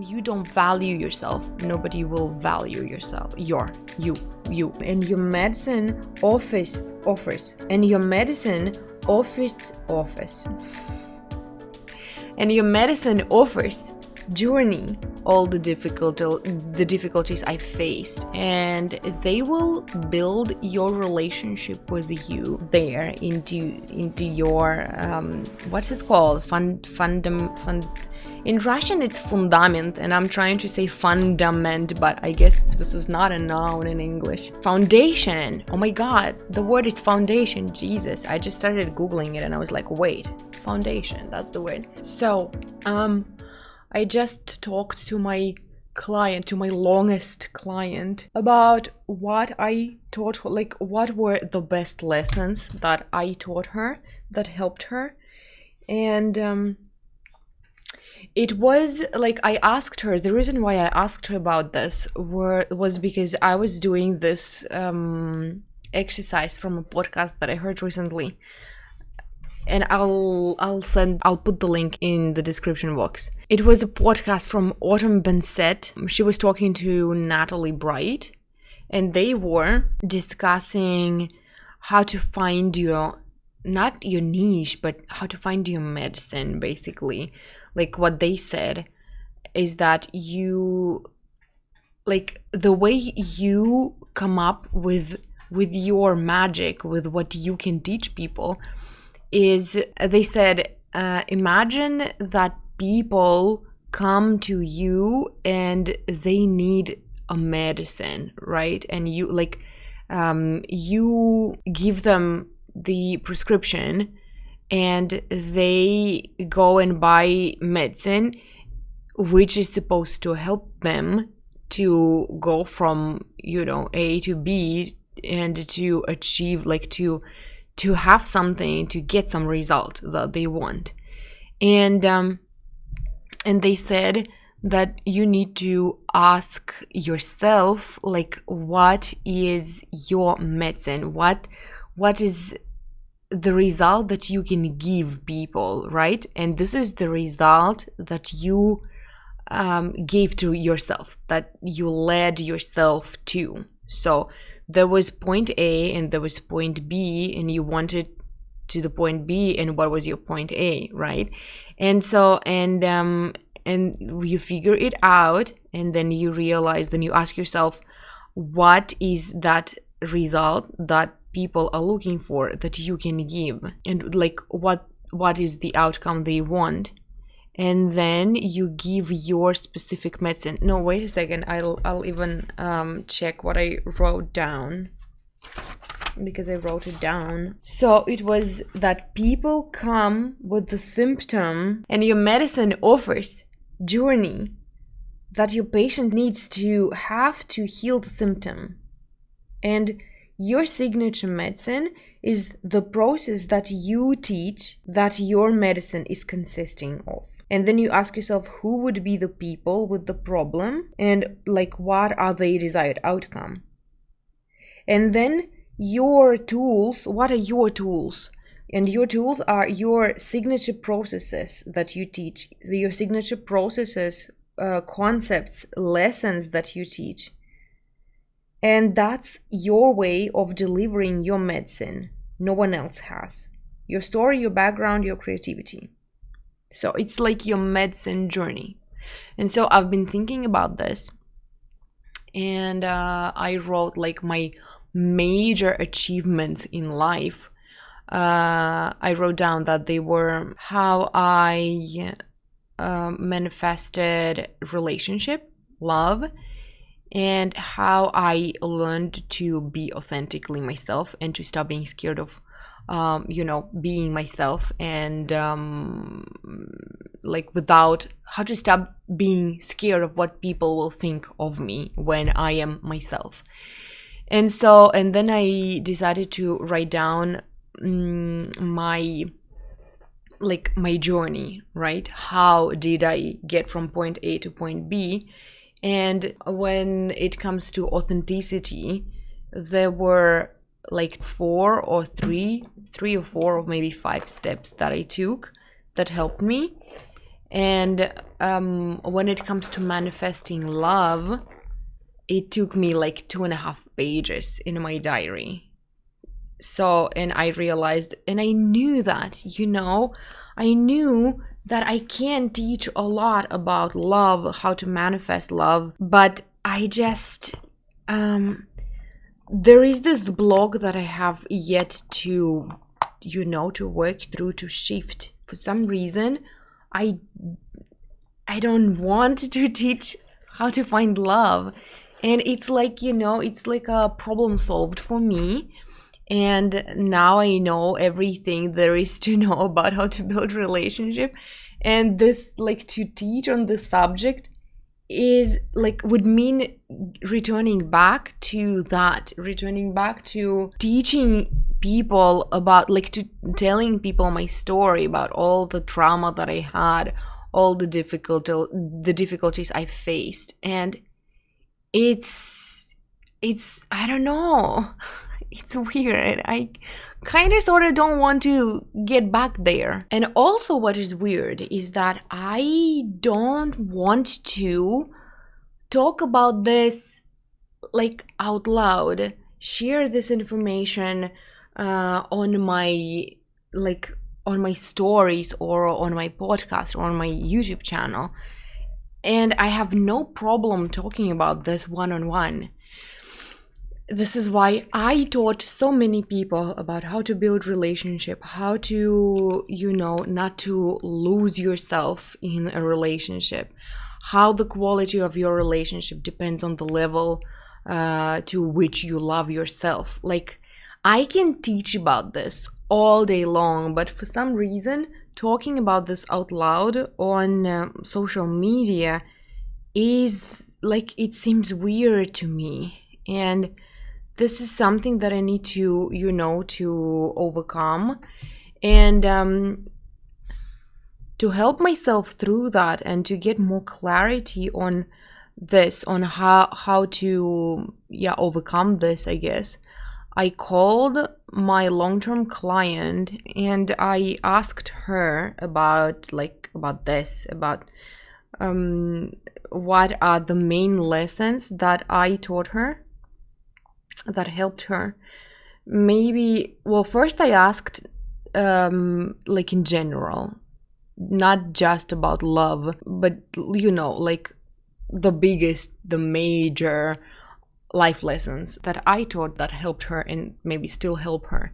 you don't value yourself, nobody will value yourself. You. And your medicine offers. And your medicine offers journey all the difficulties I faced, and they will build your relationship with you there into your what's it called, in Russian it's fundament, and I'm trying to say fundament, but I guess this is not a noun in English. Foundation. Oh my god, the word is foundation. Jesus, I just started googling it and I was like, wait, foundation, that's the word. So I just talked to my client, to my longest client, about what I taught her, like what were the best lessons that I taught her that helped her. And it was like, I asked her, the reason why I asked her about this was because I was doing this exercise from a podcast that I heard recently, and I'll put the link in the description box. It was a podcast from Autumn Bensett. She was talking to Natalie Bright, and they were discussing how to find not your niche, but how to find your medicine, basically. Like, what they said is that you, like, the way you come up with your magic, with what you can teach people, is, they said, imagine that people come to you and they need a medicine, right? And you, like, you give them the prescription and they go and buy medicine which is supposed to help them to go from, A to B, and to achieve, like, to have something, to get some result that they want. And they said that you need to ask yourself, like, what is your medicine? What is the result that you can give people, right? And this is the result that you gave to yourself, that you led yourself to. So there was point A and there was point B, and you wanted to the point B, and what was your point A, right? And so and you figure it out, and then you realize, then you ask yourself, what is that result that people are looking for that you can give, and like what is the outcome they want, and then you give your specific medicine. No, wait a second, I'll even check what I wrote down, because I wrote it down. So it was that people come with the symptom, and your medicine offers journey that your patient needs to have to heal the symptom. And your signature medicine is the process that you teach that your medicine is consisting of. And then you ask yourself, who would be the people with the problem, and like, what are their desired outcome? And then your tools, what are your tools? And your tools are your signature processes that you teach, your signature processes, concepts, lessons that you teach. And that's your way of delivering your medicine. No one else has. Your story, your background, your creativity. So it's like your medicine journey. And so I've been thinking about this, and I wrote like my major achievements in life. I wrote down that they were how I manifested relationship, love, and how I learned to be authentically myself and to stop being scared of, being myself, and how to stop being scared of what people will think of me when I am myself. And then I decided to write down my journey, right? How did I get from point A to point B? And when it comes to authenticity, there were like 3 or 4 or maybe 5 steps that I took that helped me. And when it comes to manifesting love, it took me like 2.5 pages in my diary. So, and I realized, and I knew that, I knew that I can teach a lot about love, how to manifest love, but I just, there is this block that I have yet to, to work through, to shift. For some reason, I don't want to teach how to find love. And it's like, it's like a problem solved for me. And now I know everything there is to know about how to build relationship. And this, like, to teach on the subject is like, would mean returning back to teaching people about, like, to telling people my story about all the trauma that I had, all the difficulties I faced. And it's I don't know. It's weird. I kind of sort of don't want to get back there. And also what is weird is that I don't want to talk about this like out loud, share this information on my stories or on my podcast or on my YouTube channel. And I have no problem talking about this one-on-one. This is why I taught so many people about how to build relationship, how to, not to lose yourself in a relationship, how the quality of your relationship depends on the level to which you love yourself. Like, I can teach about this all day long, but for some reason, talking about this out loud on social media is like, it seems weird to me. And this is something that I need to, to overcome, and to help myself through that and to get more clarity on this, on how to, overcome this, I guess. I called my long-term client and I asked her about this, about what are the main lessons that I taught her that helped her. Maybe, well, first I asked like in general, not just about love, but like the major life lessons that I taught that helped her and maybe still help her.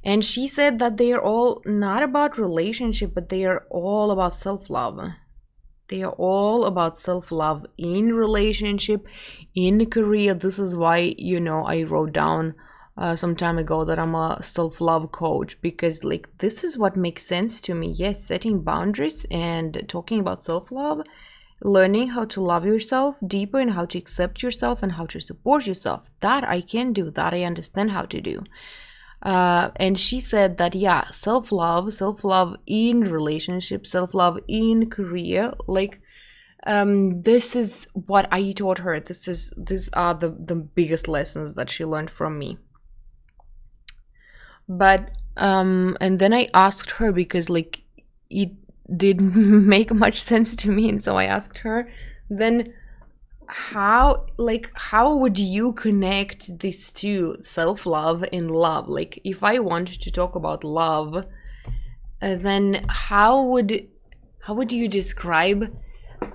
And she said that they are all not about relationship, but they are all about self-love. They are all about self-love in relationship, in career. This is why, I wrote down some time ago that I'm a self-love coach, because like, this is what makes sense to me. Yes, setting boundaries and talking about self-love, learning how to love yourself deeper and how to accept yourself and how to support yourself. That I can do, that I understand how to do. And she said that, self-love in relationship, self-love in career, like, this is what I taught her. These are the biggest lessons that she learned from me. But, and then I asked her, because like, it didn't make much sense to me. And so I asked her, then how would you connect these two, self-love and love? Like, if I wanted to talk about love, then how would you describe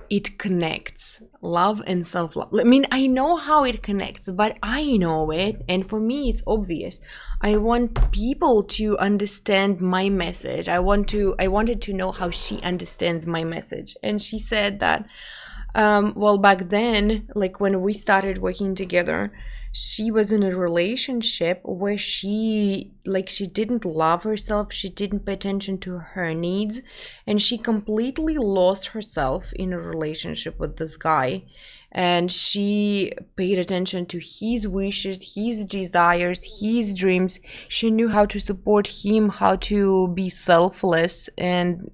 it connects, love and self-love? I mean, I know how it connects, but I know it, and for me it's obvious. I want people to understand my message. I wanted to know how she understands my message. And she said that back then, like when we started working together, she was in a relationship where she didn't love herself, she didn't pay attention to her needs, and she completely lost herself in a relationship with this guy. And she paid attention to his wishes, his desires, his dreams. She knew how to support him, how to be selfless and,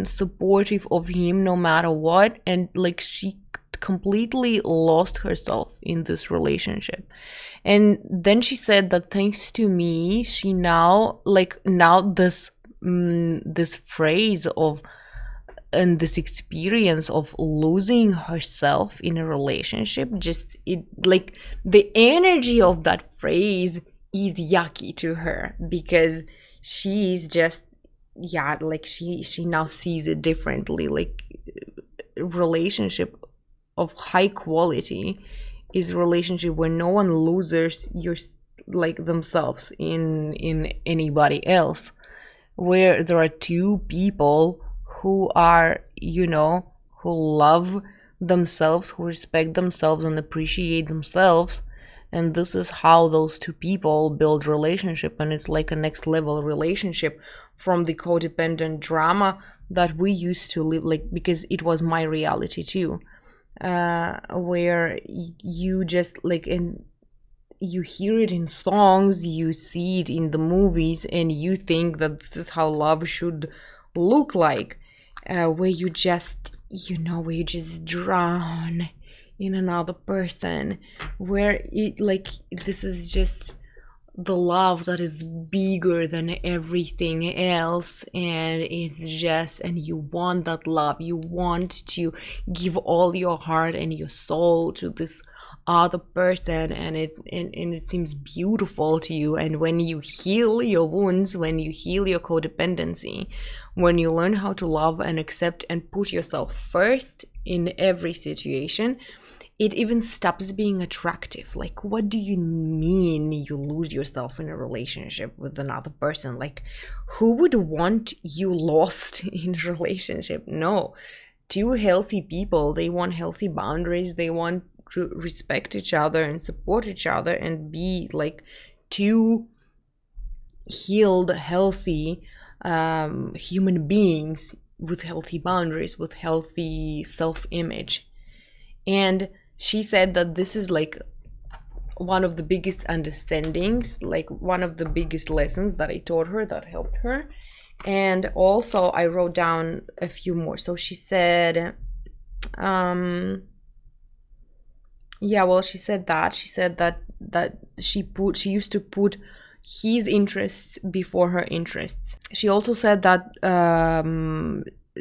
supportive of him no matter what. And like, she completely lost herself in this relationship. And then she said that thanks to me, she now this phrase of and this experience of losing herself in a relationship, just it like the energy of that phrase is yucky to her, because she's just, yeah, like she now sees it differently. Like, relationship of high quality is relationship where no one loses your like themselves in anybody else, where there are two people who are, you know, who love themselves, who respect themselves and appreciate themselves. And this is how those two people build relationship. And it's like a next level relationship from the codependent drama that we used to live, like, because it was my reality too, where you just like, in you hear it in songs, you see it in the movies, and you think that this is how love should look like, where you just, you know, where you just drown in another person, where it like, this is just the love that is bigger than everything else, and it's just, and you want that love, you want to give all your heart and your soul to this other person, and it seems beautiful to you. And when you heal your wounds, when you heal your codependency, when you learn how to love and accept and put yourself first in every situation, it even stops being attractive. Like, what do you mean you lose yourself in a relationship with another person? Like, who would want you lost in a relationship? No. Two healthy people, they want healthy boundaries, they want to respect each other and support each other and be like two healed, healthy human beings with healthy boundaries, with healthy self-image. And she said that this is like one of the biggest understandings, like one of the biggest lessons that I taught her that helped her. And also I wrote down a few more. So she said, she said that she used to put his interests before her interests. She also said that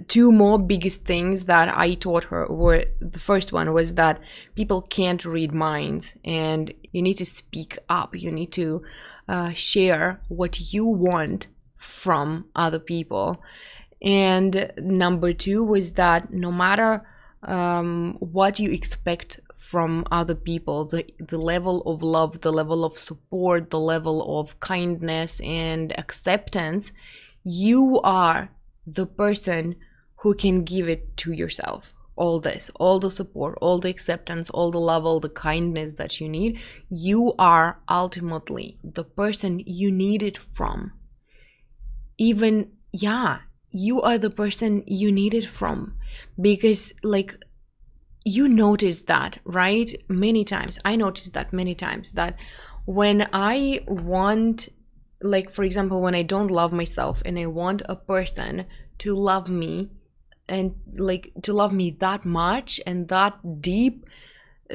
two more biggest things that I taught her were, the first one was that people can't read minds, and you need to speak up. You need to share what you want from other people. And number two was that no matter what you expect from other people, the level of love, the level of support, the level of kindness and acceptance, you are the person who can give it to yourself. All this, all the support, all the acceptance, all the love, all the kindness that you need, you are ultimately the person you need it from. Even, you are the person you need it from. Because, like, you notice that, right? Many times. I noticed that many times, that when I want, like, for example, when I don't love myself and I want a person to love me, and like to love me that much and that deep,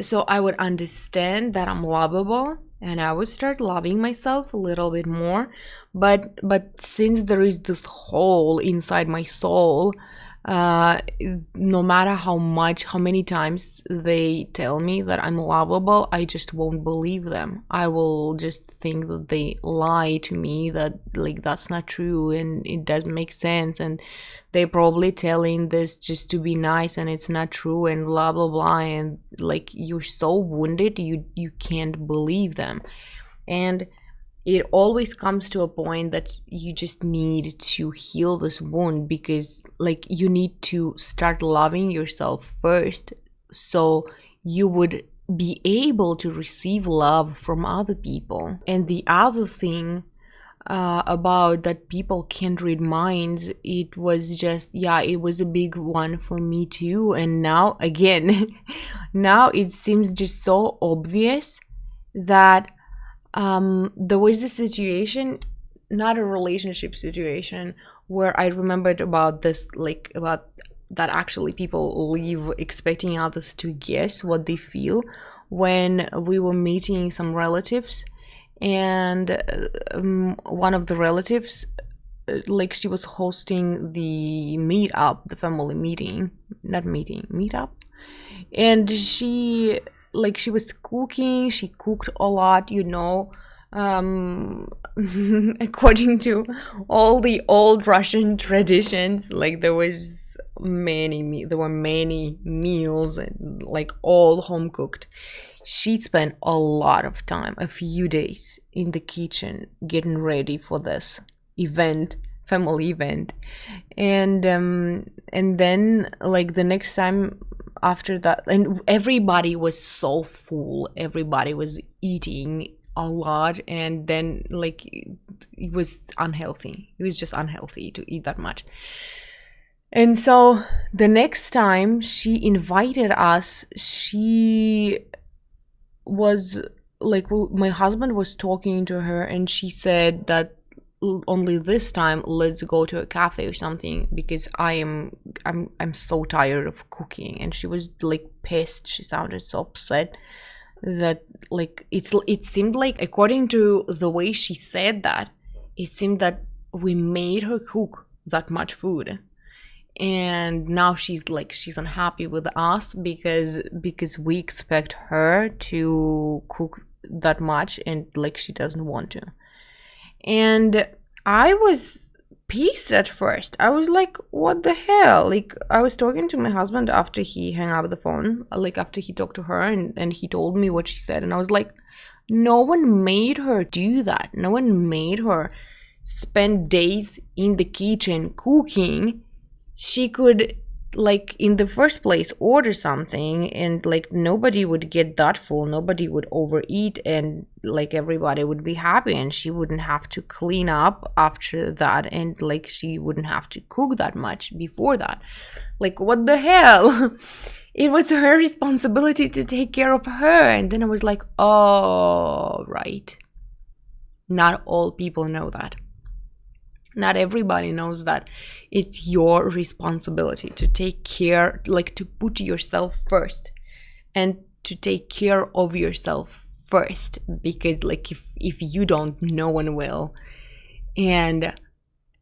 so I would understand that I'm lovable and I would start loving myself a little bit more. But since there is this hole inside my soul, no matter how many times they tell me that I'm lovable, I just won't believe them. I will just think that they lie to me, that like that's not true and it doesn't make sense, and they're probably telling this just to be nice and it's not true, and blah blah blah. And like, you're so wounded, you can't believe them. And it always comes to a point that you just need to heal this wound, because like you need to start loving yourself first, so you would be able to receive love from other people. And the other thing about that people can't read minds, it was just, it was a big one for me too. And now again, now it seems just so obvious that there was a situation, not a relationship situation, where I remembered about this, like about that actually people leave expecting others to guess what they feel, when we were meeting some relatives, and one of the relatives like she was hosting the meetup, the family meeting, not meeting, meetup. And she was cooking. She cooked a lot, according to all the old Russian traditions. Like there were many meals, like all home cooked. She spent a lot of time, a few days in the kitchen getting ready for this family event. And then like the next time after that, and everybody was so full, everybody was eating a lot, and then like it was just unhealthy to eat that much. And so the next time she invited us, she was like, my husband was talking to her, and she said that only this time let's go to a cafe or something, because I'm so tired of cooking. And she was like pissed. She sounded so upset that like it seemed like, according to the way she said that, it seemed that we made her cook that much food. And now she's unhappy with us because we expect her to cook that much, and like she doesn't want to. And I was pissed at first. I was like, what the hell? Like, I was talking to my husband after he hung up the phone, like after he talked to her, and he told me what she said. And I was like, no one made her do that. No one made her spend days in the kitchen cooking. She could, like, in the first place, order something, and like nobody would get that full, nobody would overeat, and like everybody would be happy, and she wouldn't have to clean up after that, and like she wouldn't have to cook that much before that. Like, what the hell? It was her responsibility to take care of her. And then I was like, oh, right. Not all people know that. Not everybody knows that it's your responsibility to take care, like to put yourself first and to take care of yourself first, because like if you don't, no one will. And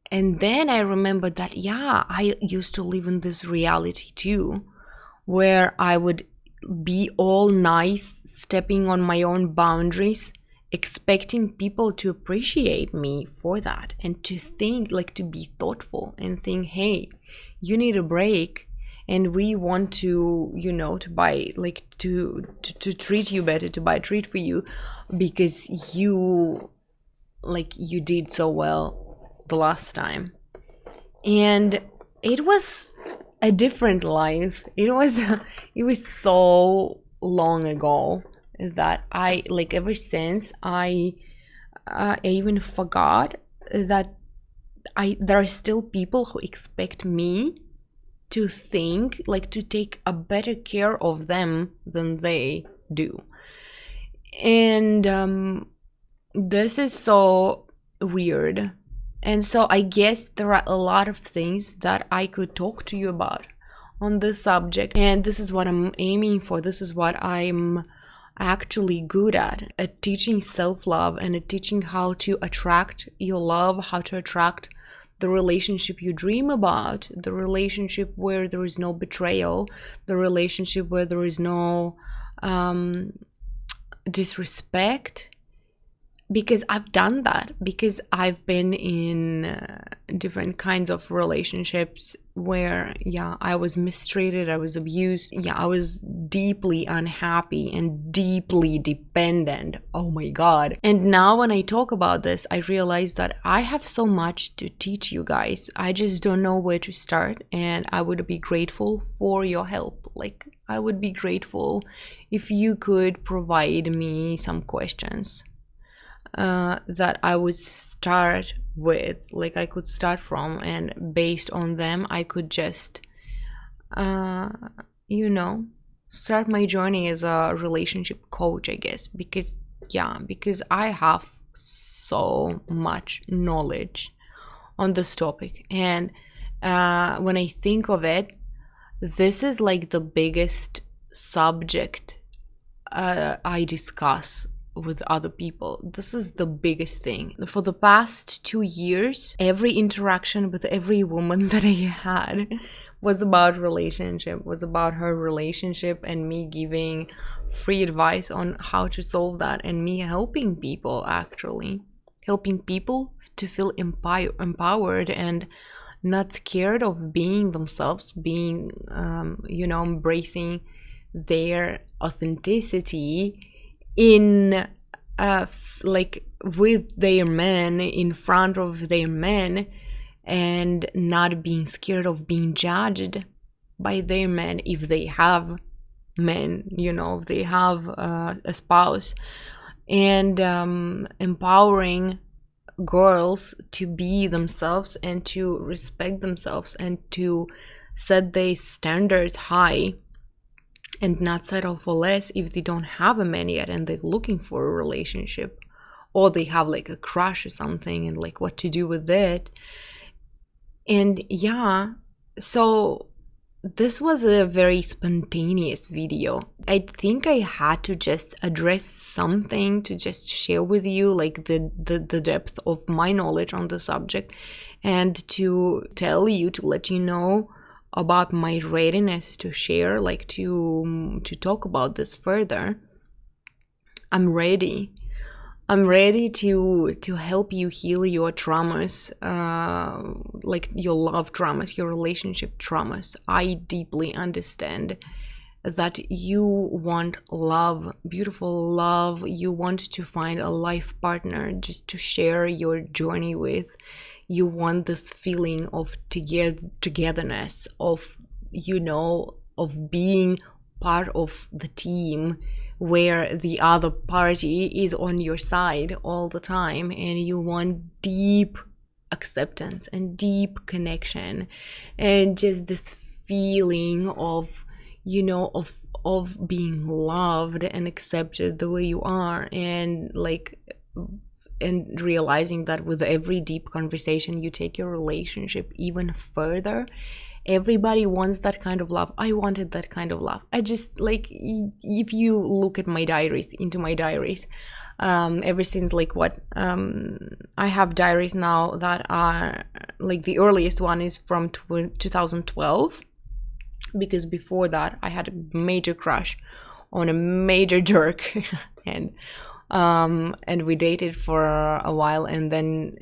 then I remembered that, yeah, I used to live in this reality too, where I would be all nice, stepping on my own boundaries, expecting people to appreciate me for that, and to think, like, to be thoughtful and think, hey, you need a break, and we want to, to buy, like, to treat you better, to buy a treat for you, because you did so well the last time. And it was a different life. It was so long ago that I, like, ever since I even forgot that there are still people who expect me to think, like, to take a better care of them than they do. And this is so weird. And so I guess there are a lot of things that I could talk to you about on this subject, and this is what I'm aiming for. This is what I'm actually good at teaching self-love, and at teaching how to attract your love, how to attract the relationship you dream about, the relationship where there is no betrayal, the relationship where there is no disrespect. Because I've done that, because I've been in different kinds of relationships where, yeah, I was mistreated, I was abused, yeah, I was deeply unhappy and deeply dependent. Oh my God. And now when I talk about this, I realize that I have so much to teach you guys. I just don't know where to start, and I would be grateful for your help. Like, I would be grateful if you could provide me some questions that I would start with, like I could start from, and based on them I could just start my journey as a relationship coach, I guess. Because I have so much knowledge on this topic, and when I think of it, this is like the biggest subject I discuss with other people. This is the biggest thing. For the past 2 years, every interaction with every woman that I had was about relationship, was about her relationship, and me giving free advice on how to solve that, and me helping people, actually helping people to feel empowered and not scared of being themselves, being embracing their authenticity in like with their men, in front of their men, and not being scared of being judged by their men if they have men, if they have a spouse, and empowering girls to be themselves and to respect themselves and to set their standards high and not settle for less if they don't have a man yet and they're looking for a relationship, or they have like a crush or something and like what to do with it. And yeah, so this was a very spontaneous video. I think I had to just address something to just share with you like the depth of my knowledge on the subject, and to tell you, to let you know about my readiness to share, like to talk about this further. I'm ready to help you heal your traumas, like your love traumas, your relationship traumas. I deeply understand that you want love, beautiful love. You want to find a life partner just to share your journey with. You want this feeling of togetherness, of of being part of the team where the other party is on your side all the time, and you want deep acceptance and deep connection and just this feeling of of being loved and accepted the way you are, and realizing that with every deep conversation you take your relationship even further. Everybody wants that kind of love. I wanted that kind of love. I just if you look at my diaries, ever since I have diaries now that are like, the earliest one is from 2012, because before that I had a major crush on a major jerk and we dated for a while, and then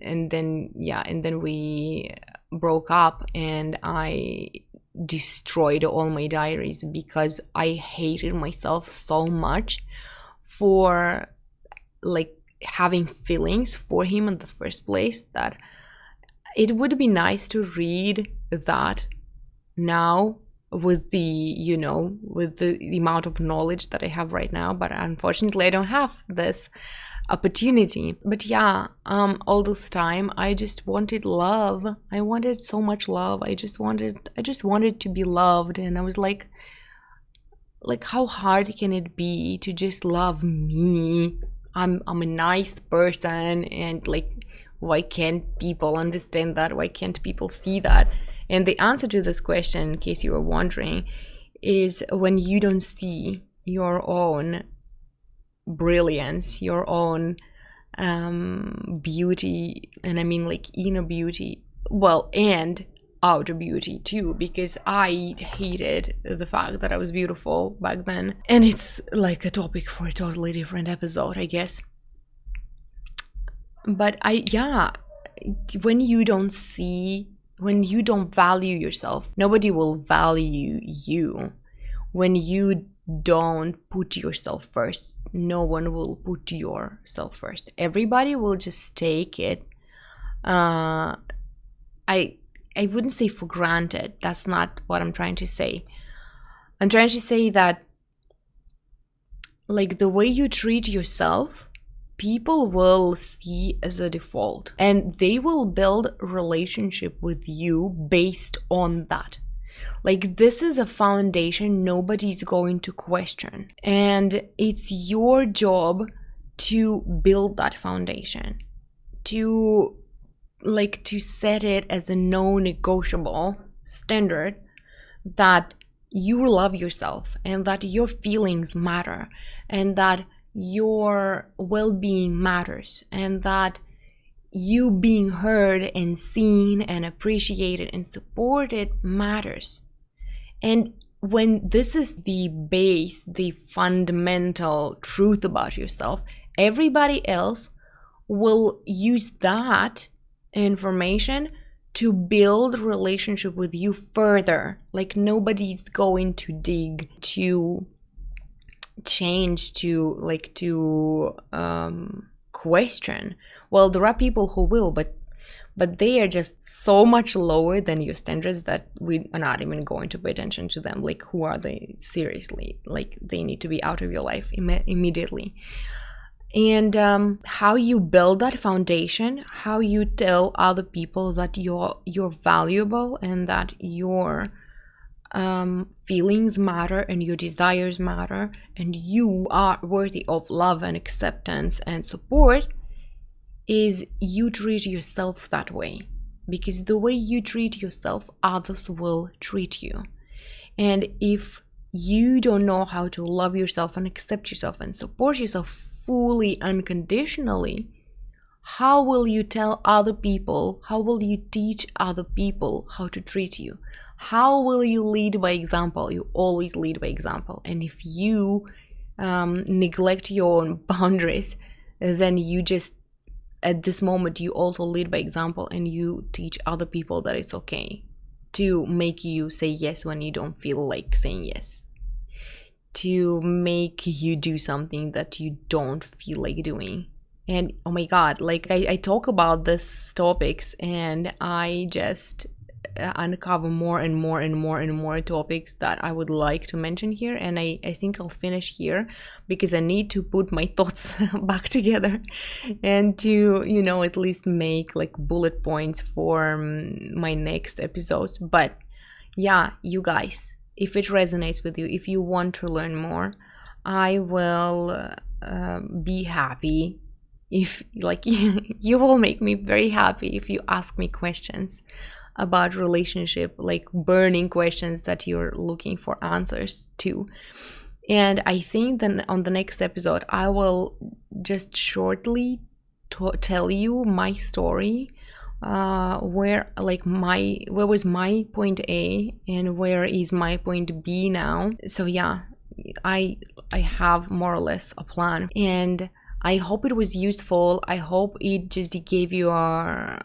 we broke up, and I destroyed all my diaries because I hated myself so much for having feelings for him in the first place, that it would be nice to read that now with the amount of knowledge that I have right now, but unfortunately I don't have this opportunity. But yeah, all this time I just wanted love. I wanted so much love. I just wanted to be loved, and I was like how hard can it be to just love me? I'm a nice person, and why can't people understand that? Why can't people see that? And the answer to this question, in case you were wondering, is when you don't see your own brilliance, your own beauty, and I mean inner beauty, well, and outer beauty too, because I hated the fact that I was beautiful back then. And it's like a topic for a totally different episode, I guess. But when you don't value yourself, nobody will value you. When you don't put yourself first, no one will put yourself first. Everybody will just take it. I wouldn't say for granted. That's not what I'm trying to say. I'm trying to say that the way you treat yourself, people will see as a default, and they will build a relationship with you based on that. This is a foundation nobody's going to question, and it's your job to build that foundation, to set it as a non-negotiable standard that you love yourself, and that your feelings matter, and that your well-being matters, and that you being heard and seen and appreciated and supported matters. And when this is the base, the fundamental truth about yourself, everybody else will use that information to build relationship with you further. Like, nobody's going to dig to change, to question. Well, there are people who will, but they are just so much lower than your standards that we are not even going to pay attention to them. Like, who are they? Seriously, like, they need to be out of your life immediately. And how you build that foundation, how you tell other people that you're valuable and that your feelings matter and your desires matter and you are worthy of love and acceptance and support, is you treat yourself that way. Because the way you treat yourself, others will treat you. And if you don't know how to love yourself and accept yourself and support yourself fully, unconditionally, how will you tell other people, how will you teach other people how to treat you? How will you lead by example? You always lead by example. And if you neglect your own boundaries, then you just, at this moment, you also lead by example, and you teach other people that it's okay to make you say yes when you don't feel like saying yes, to make you do something that you don't feel like doing. And oh my god, like, I talk about these topics and I just uncover more and more and more and more topics that I would like to mention here. And I think I'll finish here because I need to put my thoughts back together and to, you know, at least make like bullet points for my next episodes. But yeah, you guys, if it resonates with you, if you want to learn more, I will be happy if, like, you will make me very happy if you ask me questions about relationship, like burning questions that you're looking for answers to. And I think then on the next episode, I will just shortly tell you my story, where was my point A and where is my point B now. So yeah, I have more or less a plan, and I hope it was useful. I hope it just gave you a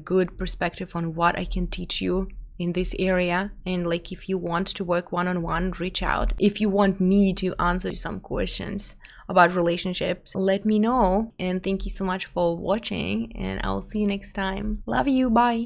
good perspective on what I can teach you in this area. And like, if you want to work one-on-one, reach out. If you want me to answer some questions about relationships, let me know. And thank you so much for watching, and I'll see you next time. Love you. Bye.